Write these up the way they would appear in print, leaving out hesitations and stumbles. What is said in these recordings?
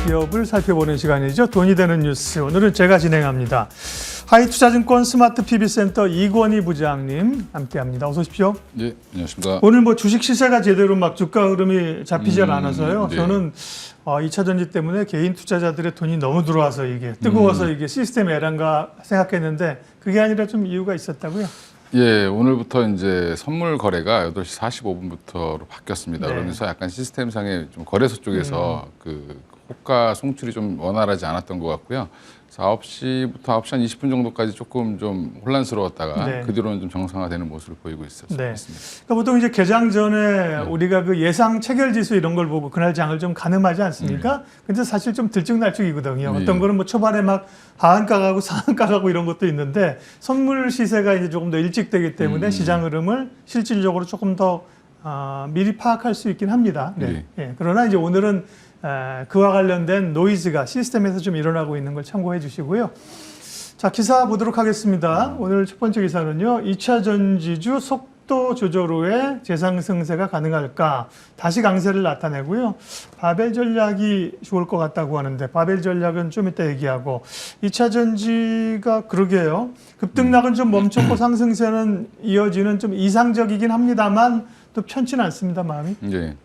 기업을 살펴보는 시간이죠. 돈이 되는 뉴스. 오늘은 제가 진행합니다. 하이투자증권 스마트 PB센터 이권희 부장님 함께합니다. 어서 오십시오. 네, 안녕하십니까. 오늘 뭐 주식 시세가 제대로 막 주가 흐름이 잡히지 않아서요. 네. 저는 2차 전지 때문에 개인 투자자들의 돈이 너무 들어와서 이게 뜨거워서 이게 시스템 에란가 생각했는데 그게 아니라 좀 이유가 있었다고요? 예, 오늘부터 이제 선물 거래가 8시 45분부터로 바뀌었습니다. 네. 그러면서 약간 시스템상의 좀 거래소 쪽에서 그 호가 송출이 좀 원활하지 않았던 것 같고요. 그래서 9시부터 9시 한 20분 정도까지 조금 좀 혼란스러웠다가 네. 그 뒤로는 좀 정상화되는 모습을 보이고 있었습니다. 네. 그러니까 보통 이제 개장 전에 우리가 그 예상 체결 지수 이런 걸 보고 그날 장을 좀 가늠하지 않습니까? 근데 사실 좀 들쭉날쭉이거든요. 네. 어떤 거는 뭐 초반에 막 하한가 가고 상한가 가고 이런 것도 있는데 선물 시세가 이제 조금 더 일찍 되기 때문에 시장 흐름을 실질적으로 조금 더 미리 파악할 수 있긴 합니다. 네. 예. 그러나 이제 오늘은 그와 관련된 노이즈가 시스템에서 좀 일어나고 있는 걸 참고해 주시고요. 자, 기사 보도록 하겠습니다. 오늘 첫 번째 기사는요. 2차 전지주 속도 조절 후에 재상승세가 가능할까? 다시 강세를 나타내고요. 바벨 전략이 좋을 것 같다고 하는데 바벨 전략은 좀 이따 얘기하고 2차 전지가 그러게요. 급등락은 좀 멈췄고 상승세는 이어지는 좀 이상적이긴 합니다만 또 편치는 않습니다, 마음이. 네.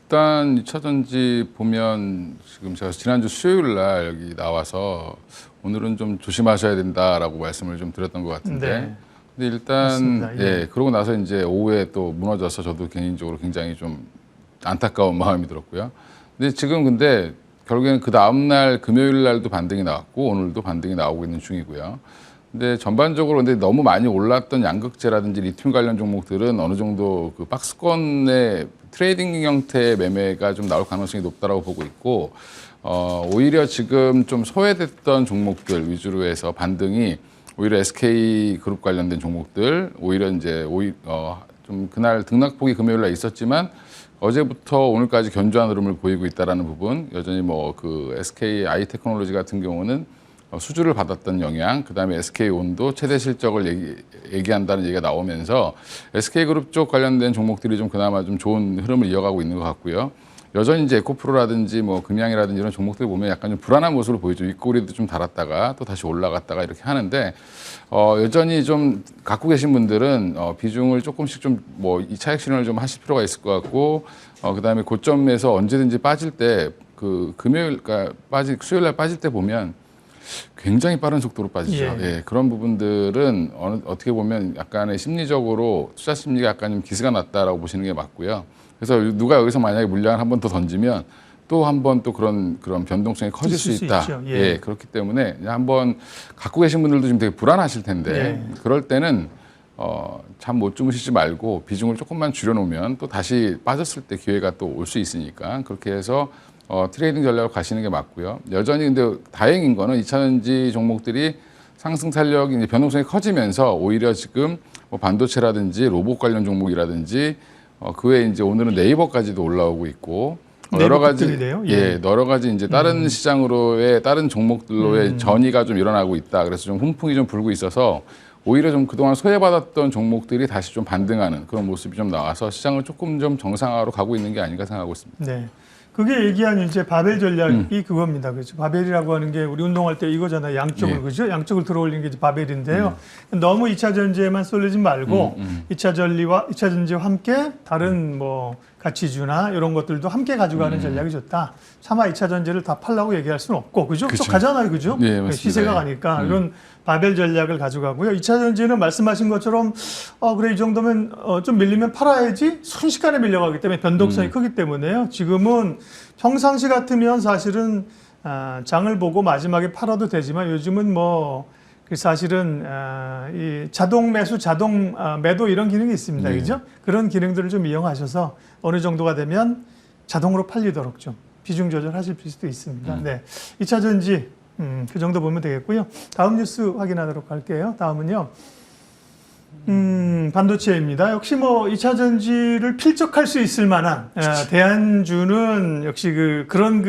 일단 2차 전지 보면 지금 제가 지난주 수요일 날 여기 나와서 오늘은 좀 조심하셔야 된다라고 말씀을 좀 드렸던 것 같은데. 네. 근데 일단 맞습니다. 예, 그러고 나서 이제 오후에 또 무너져서 저도 개인적으로 굉장히 좀 안타까운 마음이 들었고요. 근데 지금 근데 결국에는 그 다음 날 금요일 날도 반등이 나왔고 오늘도 반등이 나오고 있는 중이고요. 근데 전반적으로 근데 너무 많이 올랐던 양극재라든지 리튬 관련 종목들은 어느 정도 그 박스권의 트레이딩 형태의 매매가 좀 나올 가능성이 높다라고 보고 있고, 오히려 지금 좀 소외됐던 종목들 위주로 해서 반등이 오히려 SK 그룹 관련된 종목들 오히려 이제 좀 그날 등락폭이 금요일 날 있었지만 어제부터 오늘까지 견조한 흐름을 보이고 있다라는 부분, 여전히 뭐 그 SK 아이테크놀로지 같은 경우는 수주를 받았던 영향, 그다음에 SK온도 최대 실적을 얘기한다는 얘기가 나오면서 SK그룹 쪽 관련된 종목들이 좀 그나마 좀 좋은 흐름을 이어가고 있는 것 같고요. 여전히 이제 에코프로라든지 뭐 금양이라든지 이런 종목들 보면 약간 좀 불안한 모습을 보이죠. 윗꼬리도 좀 달았다가 또 다시 올라갔다가 이렇게 하는데 여전히 좀 갖고 계신 분들은 비중을 조금씩 좀 뭐 이 차익 실현을 좀 하실 필요가 있을 것 같고 그다음에 고점에서 언제든지 빠질 때 그 금요일 그러니까 수요일 날 빠질 때 보면 굉장히 빠른 속도로 빠지죠. 예, 그런 부분들은 어떻게 보면 약간의 심리적으로 투자 심리가 약간 좀 기스가 났다라고 보시는 게 맞고요. 그래서 누가 여기서 만약에 물량을 한 번 더 던지면 또 한 번 또 그런 변동성이 커질 수 있다. 예, 그렇기 때문에 한번 갖고 계신 분들도 지금 되게 불안하실 텐데 그럴 때는 잠 못 주무시지 말고 비중을 조금만 줄여놓으면 또 다시 빠졌을 때 기회가 또 올 수 있으니까 그렇게 해서 트레이딩 전략을 가시는 게 맞고요. 여전히 근데 다행인 거는 2차 전지 종목들이 상승 탄력이 이제 변동성이 커지면서 오히려 지금 뭐 반도체라든지 로봇 관련 종목이라든지 그 외에 이제 오늘은 네이버까지도 올라오고 있고 여러 가지 여러 가지 이제 다른 시장으로의 다른 종목들로의 전이가 좀 일어나고 있다. 그래서 좀 훈풍이 좀 불고 있어서 오히려 좀 그동안 소외받았던 종목들이 다시 좀 반등하는 그런 모습이 좀 나와서 시장을 조금 좀 정상화로 가고 있는 게 아닌가 생각하고 있습니다. 네. 그게 얘기한 이제 바벨 전략이 그겁니다. 그렇죠. 바벨이라고 하는 게 우리 운동할 때 이거잖아요. 양쪽을 그죠? 양쪽을 들어올리는 게 이제 바벨인데요. 너무 2차 전지에만 쏠리지 말고 2차 전지와 함께 다른 뭐 가치주나 이런 것들도 함께 가져가는 전략이 좋다. 차마 2차 전지를 다 팔라고 얘기할 수는 없고 그죠? 또 가잖아요. 그죠? 네, 맞습니다. 시세가 가니까 이런 바벨 전략을 가져가고요. 2차 전지는 말씀하신 것처럼 그래 이 정도면 좀 밀리면 팔아야지 순식간에 밀려가기 때문에 변동성이 크기 때문에요. 지금은 평상시 같으면 사실은 장을 보고 마지막에 팔아도 되지만 요즘은 뭐 사실은 이 자동 매수, 자동 매도 이런 기능이 있습니다. 그죠? 그런 기능들을 좀 이용하셔서 어느 정도가 되면 자동으로 팔리도록 좀 비중 조절하실 수도 있습니다. 네, 2차 전지 그 정도 보면 되겠고요. 다음 뉴스 확인하도록 할게요. 다음은요. 반도체입니다. 역시 뭐 2차 전지를 필적할 수 있을 만한 대안주는 역시 그런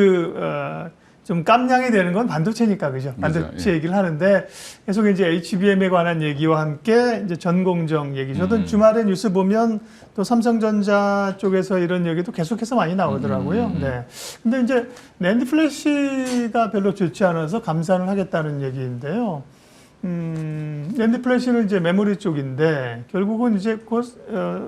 좀 깜냥이 되는 건 반도체니까, 그죠? 반도체 예. 얘기를 하는데 계속 이제 HBM에 관한 얘기와 함께 이제 전공정 얘기. 저도 주말에 뉴스 보면 또 삼성전자 쪽에서 이런 얘기도 계속해서 많이 나오더라고요. 네. 근데 이제 낸드 플래시가 별로 좋지 않아서 감산을 하겠다는 얘기인데요. 낸드 플래시는 이제 메모리 쪽인데 결국은 이제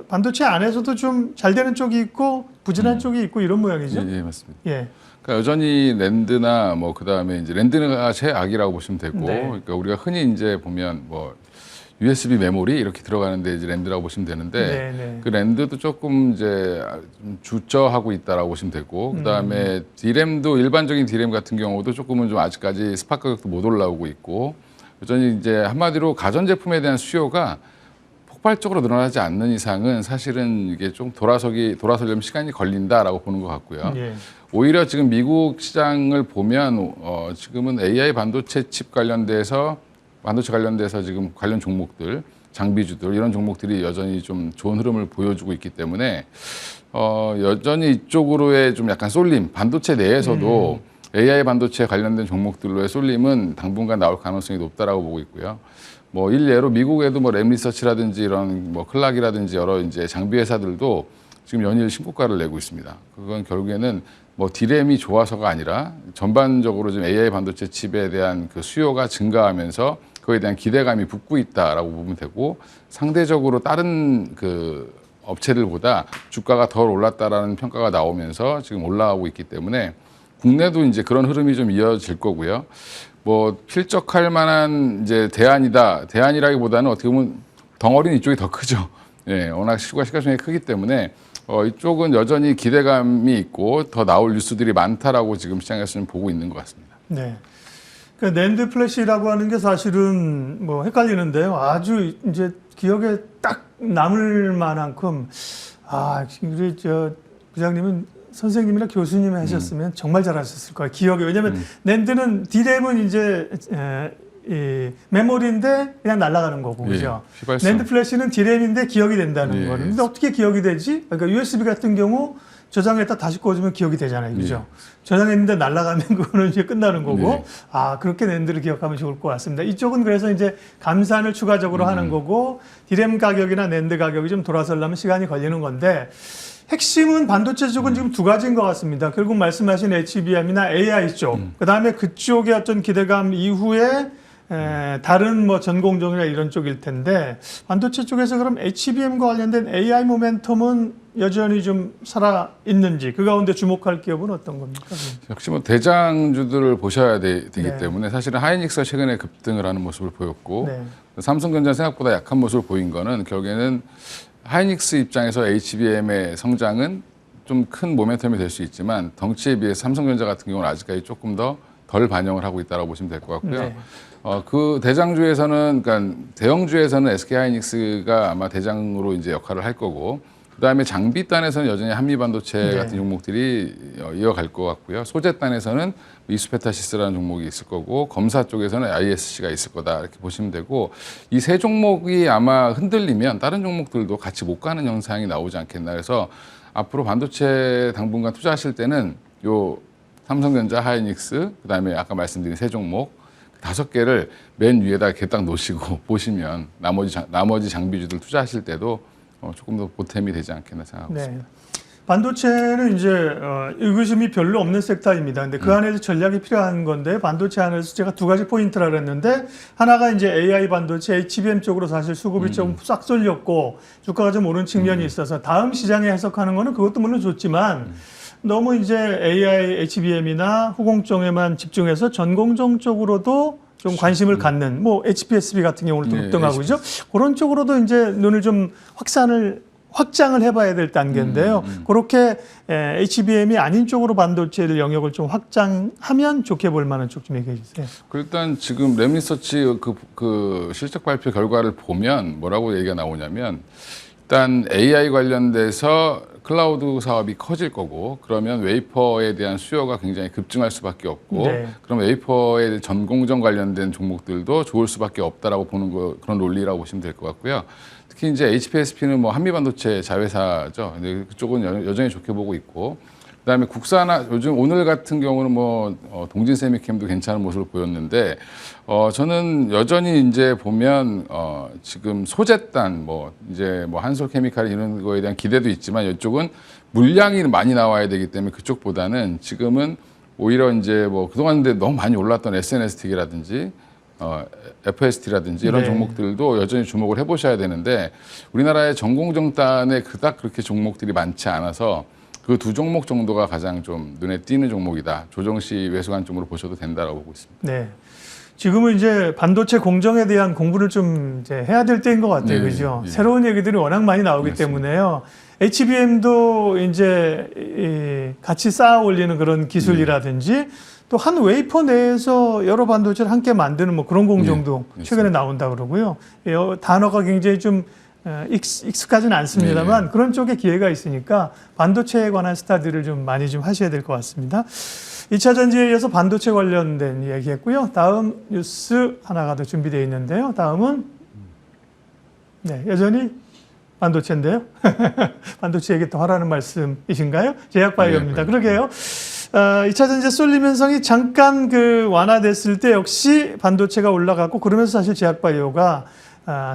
반도체 안에서도 좀 잘 되는 쪽이 있고 부진한 쪽이 있고 이런 모양이죠. 예, 맞습니다. 예. 그러니까 여전히 랜드나 뭐 그다음에 이제 랜드가 최악이라고 보시면 되고, 네. 그러니까 우리가 흔히 이제 보면 뭐 USB 메모리 이렇게 들어가는데 이제 랜드라고 보시면 되는데, 네, 네. 그 랜드도 조금 이제 좀 주저하고 있다라고 보시면 되고, 그다음에 D램도 일반적인 D램 같은 경우도 조금은 좀 아직까지 스팟 가격도 못 올라오고 있고, 여전히 이제 한마디로 가전제품에 대한 수요가 폭발적으로 늘어나지 않는 이상은 사실은 이게 좀 돌아서려면 시간이 걸린다라고 보는 것 같고요. 예. 오히려 지금 미국 시장을 보면 지금은 AI 반도체 관련돼서 지금 관련 종목들, 장비주들 이런 종목들이 여전히 좀 좋은 흐름을 보여주고 있기 때문에 여전히 이쪽으로의 좀 약간 쏠림, 반도체 내에서도 AI 반도체 관련된 종목들로의 쏠림은 당분간 나올 가능성이 높다라고 보고 있고요. 뭐 일례로 미국에도 뭐 램리서치라든지 이런 뭐 클락이라든지 여러 이제 장비 회사들도 지금 연일 신고가를 내고 있습니다. 그건 결국에는 뭐 D램이 좋아서가 아니라 전반적으로 지금 AI 반도체 칩에 대한 그 수요가 증가하면서 그거에 대한 기대감이 붙고 있다라고 보면 되고, 상대적으로 다른 그 업체들보다 주가가 덜 올랐다라는 평가가 나오면서 지금 올라가고 있기 때문에 국내도 이제 그런 흐름이 좀 이어질 거고요. 뭐 필적할 만한 이제 대안이라기보다는 어떻게 보면 덩어리는 이쪽이 더 크죠. 예, 워낙 시가총액이 크기 때문에 이쪽은 여전히 기대감이 있고 더 나올 뉴스들이 많다라고 지금 시장에서는 보고 있는 것 같습니다. 네. 그 낸드 플래시라고 하는 게 사실은 뭐 헷갈리는데요. 아주 이제 기억에 딱 남을 만큼 우리 저 부장님은 선생님이나 교수님이 하셨으면 정말 잘하셨을 거예요. 기억에. 왜냐하면 낸드는 D램은 이제 이 메모리인데 그냥 날아가는 거고, 그죠? 휘발성. 낸드 플래시는 D램인데 기억이 된다는 거는. 근데 어떻게 기억이 되지? 그러니까 USB 같은 경우 저장했다 다시 꽂으면 기억이 되잖아요, 그죠? 저장했는데 날아가면 그거는 이제 끝나는 거고, 그렇게 낸드를 기억하면 좋을 것 같습니다. 이쪽은 그래서 이제 감산을 추가적으로 하는 거고, D램 가격이나 낸드 가격이 좀 돌아서려면 시간이 걸리는 건데, 핵심은 반도체 쪽은 지금 두 가지인 것 같습니다. 결국 말씀하신 HBM이나 AI 쪽, 그 다음에 그쪽의 어떤 기대감 이후에 다른 뭐 전공정이나 이런 쪽일 텐데, 반도체 쪽에서 그럼 HBM과 관련된 AI 모멘텀은 여전히 좀 살아 있는지, 그 가운데 주목할 기업은 어떤 겁니까? 역시 뭐 대장주들을 보셔야 되기 네. 때문에 사실은 하이닉스가 최근에 급등을 하는 모습을 보였고, 네. 삼성전자 생각보다 약한 모습을 보인 거는 결국에는 하이닉스 입장에서 HBM의 성장은 좀 큰 모멘텀이 될 수 있지만 덩치에 비해서 삼성전자 같은 경우는 아직까지 조금 더 덜 반영을 하고 있다고 보시면 될 것 같고요. 네. 그 대장주에서는, 그러니까 대형주에서는 SK 하이닉스가 아마 대장으로 이제 역할을 할 거고, 그다음에 장비 단에서는 여전히 한미반도체 같은 종목들이 이어갈 것 같고요. 소재 단에서는 이수페타시스라는 종목이 있을 거고, 검사 쪽에서는 ISC가 있을 거다 이렇게 보시면 되고, 이 세 종목이 아마 흔들리면 다른 종목들도 같이 못 가는 현상이 나오지 않겠나. 그래서 앞으로 반도체 당분간 투자하실 때는 요 삼성전자, 하이닉스, 그다음에 아까 말씀드린 세 종목 5개를 맨 위에다 이렇게 딱 놓으시고 보시면 나머지 장비주들 투자하실 때도 조금 더 보탬이 되지 않겠나 생각하고 있습니다. 네. 반도체는 이제 의구심이 별로 없는 섹터입니다. 근데 그 안에서 전략이 필요한 건데, 반도체 안에서 제가 두 가지 포인트라 그랬는데, 하나가 이제 AI 반도체, HBM 쪽으로 사실 수급이 좀 싹 쏠렸고 주가가 좀 오른 측면이 있어서 다음 시장에 해석하는 거는 그것도 물론 좋지만 너무 이제 AI, HBM이나 후공정에만 집중해서 전공정 쪽으로도 좀 관심을 갖는, 뭐 HPSB 같은 경우는 또 급등하고 있죠. 그런 쪽으로도 이제 눈을 좀 확장을 해봐야 될 단계인데요. 그렇게 HBM이 아닌 쪽으로 반도체를 영역을 좀 확장하면 좋게 볼 만한 쪽 좀 얘기해 주세요. 일단 지금 램리서치 그 실적 발표 결과를 보면 뭐라고 얘기가 나오냐면, 일단 AI 관련돼서 클라우드 사업이 커질 거고, 그러면 웨이퍼에 대한 수요가 굉장히 급증할 수밖에 없고, 네. 그럼 웨이퍼의 전공정 관련된 종목들도 좋을 수밖에 없다라고 보는 그런 논리라고 보시면 될 것 같고요. 특히 이제 HPSP는 뭐 한미반도체 자회사죠. 근데 그쪽은 여전히 좋게 보고 있고, 그다음에 국산화 요즘 오늘 같은 경우는 뭐 동진 세미캠도 괜찮은 모습을 보였는데 저는 여전히 이제 보면 지금 소재단 뭐 이제 뭐 한솔케미칼 이런 거에 대한 기대도 있지만 이쪽은 물량이 많이 나와야 되기 때문에 그쪽보다는 지금은 오히려 이제 뭐 그동안 근데 너무 많이 올랐던 SNS틱이라든지 FST라든지 이런 네. 종목들도 여전히 주목을 해보셔야 되는데 우리나라의 전공정단에 그닥 그렇게 종목들이 많지 않아서 그 두 종목 정도가 가장 좀 눈에 띄는 종목이다. 조정시 외수관점으로 보셔도 된다라고 보고 있습니다. 네. 지금은 이제 반도체 공정에 대한 공부를 좀 이제 해야 될 때인 것 같아요. 네, 그죠? 예. 새로운 얘기들이 워낙 많이 나오기 맞습니다. 때문에요. HBM도 이제 같이 쌓아 올리는 그런 기술이라든지 또 한 웨이퍼 내에서 여러 반도체를 함께 만드는 뭐 그런 공정도 네, 최근에 나온다 그러고요. 단어가 굉장히 좀 익숙하지는 않습니다만 그런 쪽에 기회가 있으니까 반도체에 관한 스타디를 좀 많이 좀 하셔야 될 것 같습니다. 2차 전지에 이어서 반도체 관련된 이야기했고요. 다음 뉴스 하나가 더 준비되어 있는데요. 다음은 네, 여전히 반도체인데요. 반도체 얘기 더 하라는 말씀이신가요? 제약바이오입니다. 네, 그러게요. 2차 전지 쏠림 현상이 잠깐 완화됐을 때 역시 반도체가 올라갔고 그러면서 사실 제약바이오가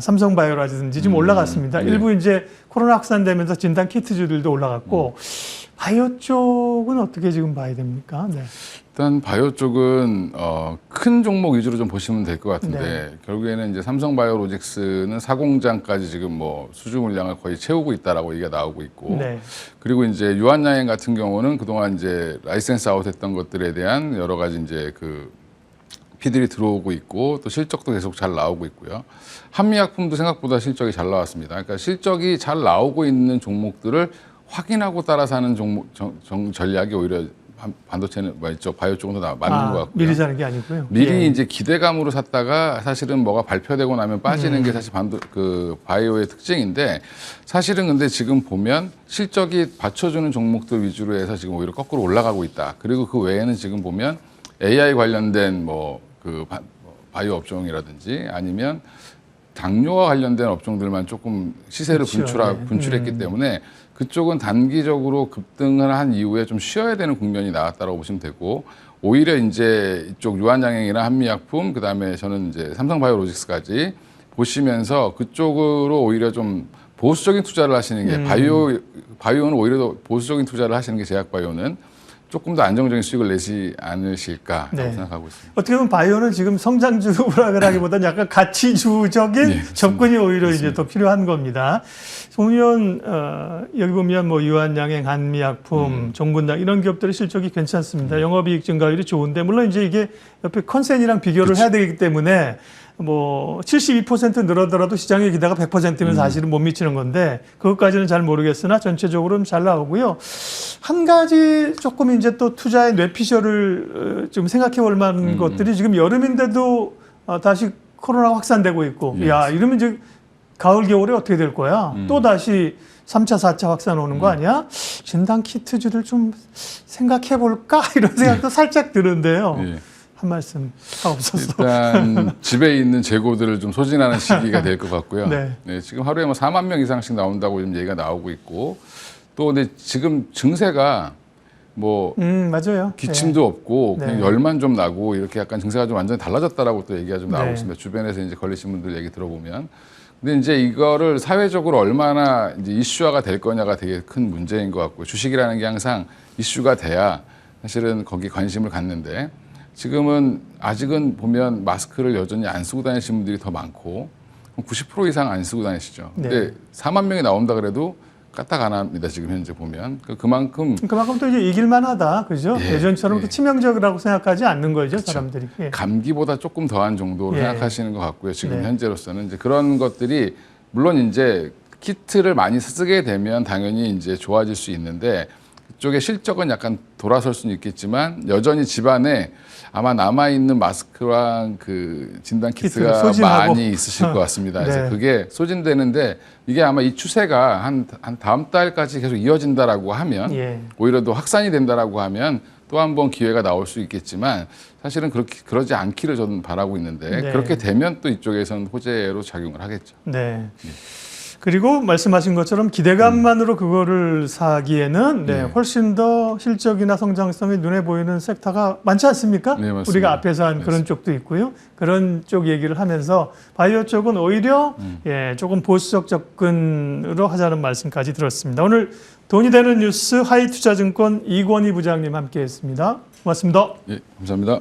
삼성바이오라든지 좀 올라갔습니다. 네. 일부 이제 코로나 확산되면서 진단 키트주들도 올라갔고 바이오 쪽은 어떻게 지금 봐야 됩니까? 네. 일단 바이오 쪽은 큰 종목 위주로 좀 보시면 될 것 같은데 결국에는 이제 삼성바이오로직스는 사공장까지 지금 뭐 수주 물량을 거의 채우고 있다라고 얘기가 나오고 있고 네. 그리고 이제 유한양행 같은 경우는 그동안 이제 라이센스 아웃했던 것들에 대한 여러 가지 이제 그 피들이 들어오고 있고 또 실적도 계속 잘 나오고 있고요. 한미약품도 생각보다 실적이 잘 나왔습니다. 그러니까 실적이 잘 나오고 있는 종목들을 확인하고 따라서 하는 전략이 오히려 반도체는 뭐죠? 바이오 쪽은 더 맞는 것 같고요. 미리 사는 게 아니고요. 미리 예. 이제 기대감으로 샀다가 사실은 뭐가 발표되고 나면 빠지는 게 사실 그 바이오의 특징인데 사실은 근데 지금 보면 실적이 받쳐주는 종목들 위주로 해서 지금 오히려 거꾸로 올라가고 있다. 그리고 그 외에는 지금 보면 AI 관련된 그 바이오 업종이라든지 아니면 당뇨와 관련된 업종들만 조금 시세를 그렇죠. 분출했기 때문에 그쪽은 단기적으로 급등을 한 이후에 좀 쉬어야 되는 국면이 나왔다고 보시면 되고 오히려 이제 이쪽 유한양행이나 한미약품 그다음에 저는 이제 삼성바이오로직스까지 보시면서 그쪽으로 오히려 좀 보수적인 투자를 하시는 게 바이오는 오히려 더 보수적인 투자를 하시는 게 제약바이오는 조금 더 안정적인 수익을 내지 않으실까라고 네. 생각하고 있습니다. 어떻게 보면 바이오는 지금 성장주라기보다는 약간 가치주적인 네, 접근이 오히려 이제 더 필요한 겁니다. 보면 여기 보면 뭐 유한양행, 한미약품, 종근당 이런 기업들의 실적이 괜찮습니다. 영업이익 증가율이 좋은데 물론 이제 이게 옆에 컨센이랑 비교를 해야 되기 때문에 뭐 72% 늘어더라도 시장의 기대가 100%면 사실은 못 미치는 건데 그것까지는 잘 모르겠으나 전체적으로는 잘 나오고요. 한 가지 조금 이제 또 투자의 뇌피셜을 좀 생각해 볼 만한 것들이 지금 여름인데도 다시 코로나 확산되고 있고 야 이러면 이제 가을 겨울에 어떻게 될 거야? 또 다시 3차, 4차 확산 오는 거 아니야? 진단 키트주들 좀 생각해 볼까? 이런 생각도 살짝 드는데요. 예. 한 말씀 하옵소서. 일단 집에 있는 재고들을 좀 소진하는 시기가 될 것 같고요. 네. 네, 지금 하루에 뭐 4만 명 이상씩 나온다고 지금 얘기가 나오고 있고 또 근데 지금 증세가 뭐 맞아요. 기침도 없고 네. 그냥 열만 좀 나고 이렇게 약간 증세가 좀 완전히 달라졌다라고 또 얘기가 좀 나오고 네. 있습니다. 주변에서 이제 걸리신 분들 얘기 들어보면. 근데 이제 이거를 사회적으로 얼마나 이제 이슈화가 될 거냐가 되게 큰 문제인 것 같고요. 주식이라는 게 항상 이슈가 돼야 사실은 거기 관심을 갖는데 지금은 아직은 보면 마스크를 여전히 안 쓰고 다니시는 분들이 더 많고 90% 이상 안 쓰고 다니시죠. 네. 근데 4만 명이 나온다 그래도 까딱 안 합니다. 지금 현재 보면 그만큼 또 이제 이길만하다, 그죠? 예, 예전처럼 예. 또 치명적이라고 생각하지 않는 거죠, 사람들이. 예. 감기보다 조금 더한 정도로 예. 생각하시는 것 같고요. 지금 네. 현재로서는 이제 그런 것들이 물론 이제 키트를 많이 쓰게 되면 당연히 이제 좋아질 수 있는데 그쪽의 실적은 약간 돌아설 수는 있겠지만 여전히 집안에 아마 남아있는 마스크랑 그 진단 키트가 소진하고. 많이 있으실 것 같습니다. 그래서 네. 그게 소진되는데 이게 아마 이 추세가 한 다음 달까지 계속 이어진다라고 하면 예. 오히려 더 확산이 된다라고 하면 또 한 번 기회가 나올 수 있겠지만 사실은 그러지 않기를 저는 바라고 있는데 네. 그렇게 되면 또 이쪽에서는 호재로 작용을 하겠죠. 네. 그리고 말씀하신 것처럼 기대감만으로 그거를 사기에는 네, 네. 훨씬 더 실적이나 성장성이 눈에 보이는 섹터가 많지 않습니까? 네, 맞습니다. 우리가 앞에서 한 그런 맞습니다. 쪽도 있고요. 그런 쪽 얘기를 하면서 바이오 쪽은 오히려 예, 조금 보수적 접근으로 하자는 말씀까지 들었습니다. 오늘 돈이 되는 뉴스 하이투자증권 이권희 부장님 함께했습니다. 고맙습니다. 예, 감사합니다.